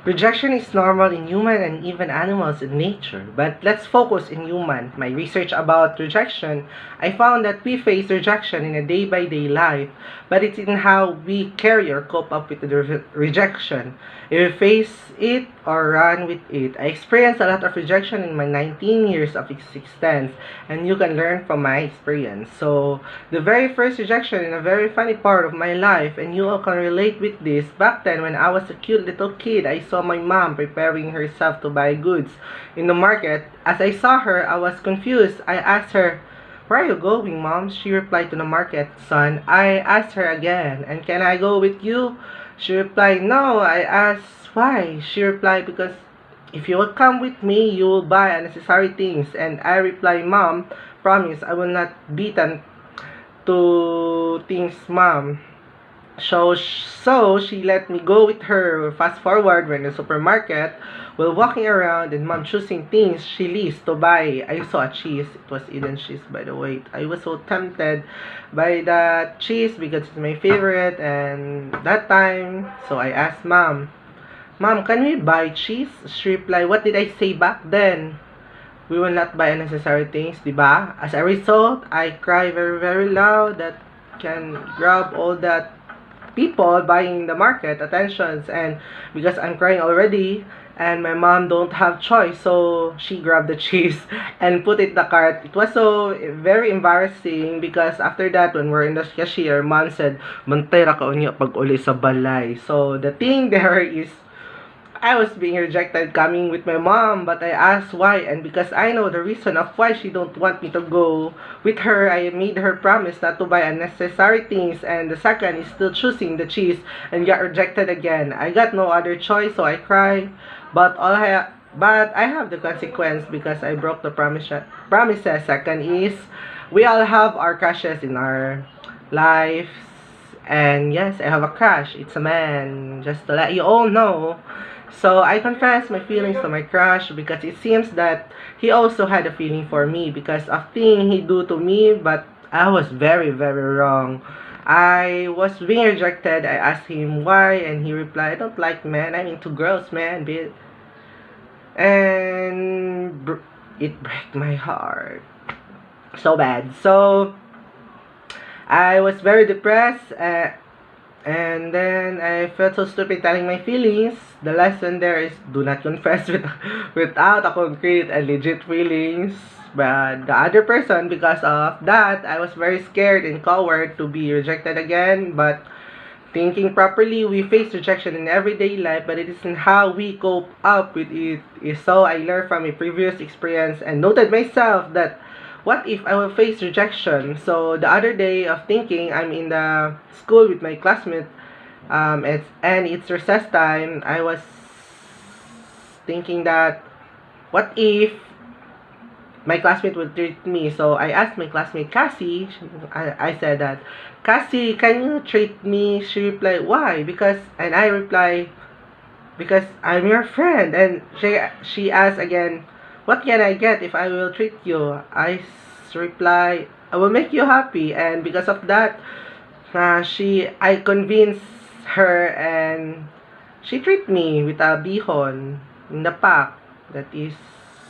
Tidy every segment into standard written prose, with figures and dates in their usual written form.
Rejection is normal in human and even animals in nature, but let's focus in human. My research about rejection, I found that we face rejection in a day-by-day life, but it's in how we carry or cope up with the rejection. If we face it or run with it. I experienced a lot of rejection in my 19 years of existence, and you can learn from my experience. So, the very first rejection in a very funny part of my life, and you all can relate with this. Back then, when I was a cute little kid, I saw my mom preparing herself to buy goods in the market. As I saw her, I was confused. I asked her, "Where are you going, Mom?" She replied, "To the market, son." I asked her again, "And can I go with you?" She replied, "No." I asked, "Why?" She replied, "Because if you will come with me, you will buy unnecessary things." And I replied, "Mom, promise I will not beaten to things, Mom." So she let me go with her. Fast forward, we're in the supermarket. While walking around and mom choosing things she leaves to buy, I saw a cheese. It was Eden cheese, by the way. I was so tempted by that cheese because it's my favorite. And that time, so I asked mom, "Mom, can we buy cheese?" She replied, "What did I say back then? We will not buy unnecessary things, diba?" As a result, I cry very, very loud that can grab all that people buying the market attentions, and because I'm crying already and my mom don't have choice, so she grabbed the cheese and put it in the cart. It was so very embarrassing because after that, when we're in the cashier, mom said, "Mantera ka unya pag uli sa balay." So the thing there is I was being rejected coming with my mom, but I asked why, and because I know the reason of why she don't want me to go with her, I made her promise not to buy unnecessary things, and the second is still choosing the cheese and got rejected again. I got no other choice, so I cried, but I have the consequence because I broke the promises. Second is we all have our crushes in our lives. And yes, I have a crush. It's a man. Just to let you all know. So I confess my feelings to my crush because it seems that he also had a feeling for me because of thing he do to me, but I was very, very wrong. I was being rejected. I asked him why, and he replied, "I don't like men. I'm into girls, man." And it broke my heart so bad. So I was very depressed. And then I felt so stupid telling my feelings. The lesson there is do not confess without a concrete and legit feelings. But the other person, because of that, I was very scared and coward to be rejected again. But thinking properly, we face rejection in everyday life, but it isn't how we cope up with it. So I learned from a previous experience and noted myself that what if I will face rejection? So the other day of thinking, I'm in the school with my classmate, it's recess time. I was thinking that what if my classmate would treat me? So I asked my classmate Cassie. I said that, "Cassie, can you treat me?" She replied, "Why?" And I replied, "Because I'm your friend." And she asked again, "What can I get if I will treat you?" Reply, "I will make you happy." And because of that, I convinced her, and she treat me with a bihon in the pack that is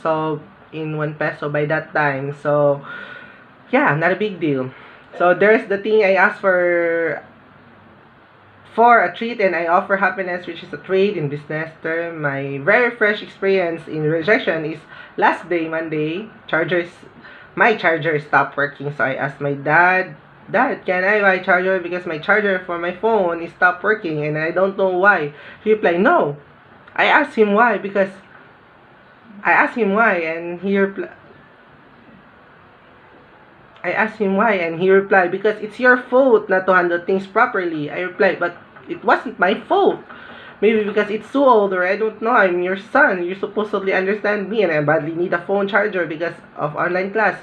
sold in 1 peso by that time. So yeah, not a big deal. So there's the thing I asked for a treat, and I offer happiness, which is a trade in business term. My very fresh experience in rejection is last day, Monday. My charger stopped working, so I asked my dad, "Dad, can I buy charger because my charger for my phone is stopped working and I don't know why." He replied, "No." I asked him why because I asked him why, and he replied. I asked him why, and he replied, "Because it's your fault not to handle things properly." I replied, "But it wasn't my fault. Maybe because it's too old, or I don't know. I'm your son. You supposedly understand me, and I badly need a phone charger because of online class."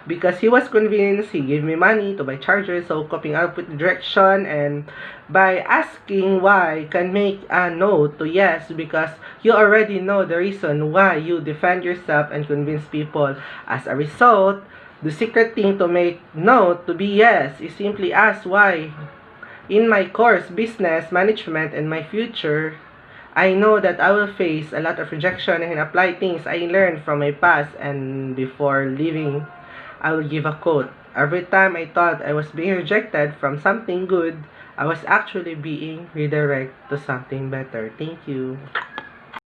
Because he was convinced, he gave me money to buy chargers, so coping up with direction, and by asking why can make a no to yes because you already know the reason why you defend yourself and convince people. As a result, the secret thing to make no to be yes is simply ask why. In my course, Business Management and my future, I know that I will face a lot of rejection and apply things I learned from my past, and before leaving, I will give a quote. Every time I thought I was being rejected from something good, I was actually being redirected to something better. Thank you.